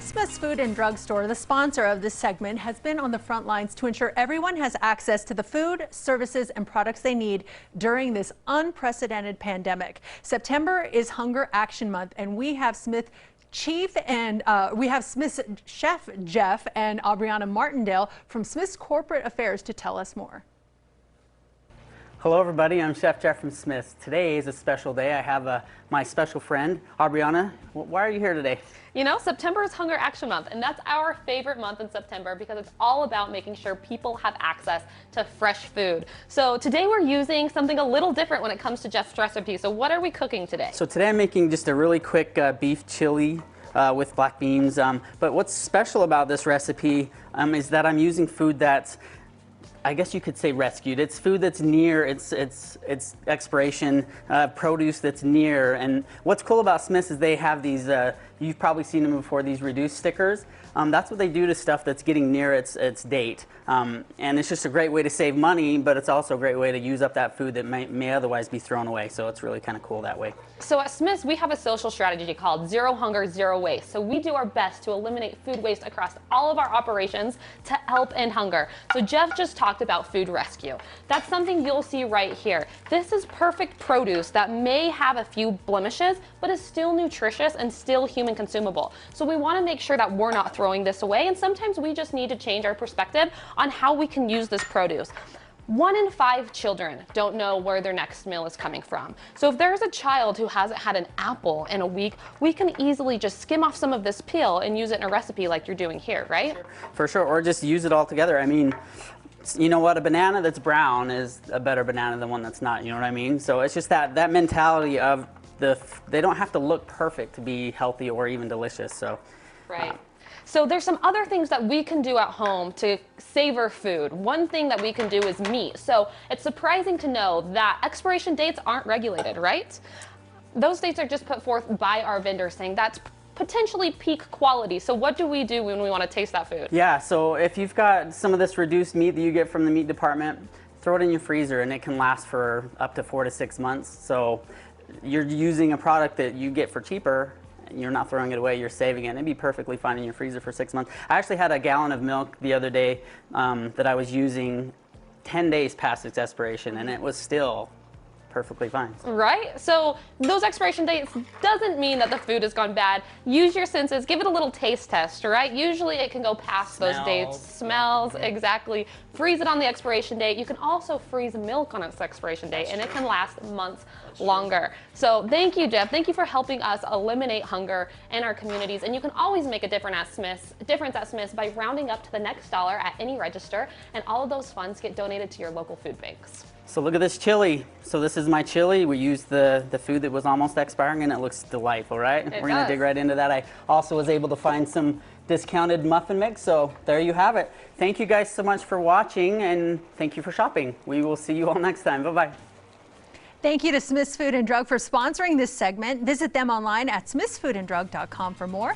Smith's Food and Drug Store, the sponsor of this segment, has been on the front lines to ensure everyone has access to the food, services, and products they need during this unprecedented pandemic. September is Hunger Action Month, and we have Smith's chef Jeff and Aubriana Martindale from Smith's Corporate Affairs to tell us more. Hello everybody, I'm Chef Jeff from Smith's. Today is a special day. I have my special friend, Aubriana. Why are you here today? You know, September is Hunger Action Month, and that's our favorite month in September because it's all about making sure people have access to fresh food. So today we're using something a little different when it comes to Jeff's recipe. So what are we cooking today? So today I'm making just a really quick beef chili with black beans. But what's special about this recipe is that I'm using food that's, I guess you could say, rescued. It's food that's near its expiration, produce that's near. And what's cool about Smith's is they have these, you've probably seen them before, these reduced stickers. That's what they do to stuff that's getting near its date. And it's just a great way to save money, but it's also a great way to use up that food that may otherwise be thrown away. So it's really kind of cool that way. So at Smith's, we have a social strategy called Zero Hunger, Zero Waste. So we do our best to eliminate food waste across all of our operations to help end hunger. So Jeff just talked about food rescue. That's something you'll see right here. This is perfect produce that may have a few blemishes, but is still nutritious and still human consumable. So we want to make sure that we're not throwing this away, and sometimes we just need to change our perspective on how we can use this produce. 1 in 5 children don't know where their next meal is coming from. So if there's a child who hasn't had an apple in a week, we can easily just skim off some of this peel and use it in a recipe like you're doing here, right? For sure, or just use it all together. I mean, you know what, a banana that's brown is a better banana than one that's not, you know what I mean? So it's just that mentality of they don't have to look perfect to be healthy or even delicious. So right. So there's some other things that we can do at home to savor food. One thing that we can do is meat. So it's surprising to know that expiration dates aren't regulated, right? Those dates are just put forth by our vendors saying that's potentially peak quality. So what do we do when we want to taste that food? Yeah, so if you've got some of this reduced meat that you get from the meat department, throw it in your freezer and it can last for up to 4 to 6 months. So you're using a product that you get for cheaper. You're not throwing it away, you're saving it. It'd be perfectly fine in your freezer for 6 months. I actually had a gallon of milk the other day that I was using 10 days past its expiration, and it was still perfectly fine. Right? So those expiration dates doesn't mean that the food has gone bad. Use your senses, give it a little taste test, right? Usually it can go past those dates. Smells, exactly. Freeze it on the expiration date. You can also freeze milk on its expiration date, and it can last months longer. So thank you, Jeff. Thank you for helping us eliminate hunger in our communities. And you can always make a difference at Smith's by rounding up to the next dollar at any register, and all of those funds get donated to your local food banks. So look at this chili. So this is my chili. We used the food that was almost expiring, and it looks delightful, right? We're gonna dig right into that. I also was able to find some discounted muffin mix, so there you have it. Thank you guys so much for watching, and thank you for shopping. We will see you all next time. Bye-bye. Thank you to Smith's Food and Drug for sponsoring this segment. Visit them online at smithsfoodanddrug.com for more.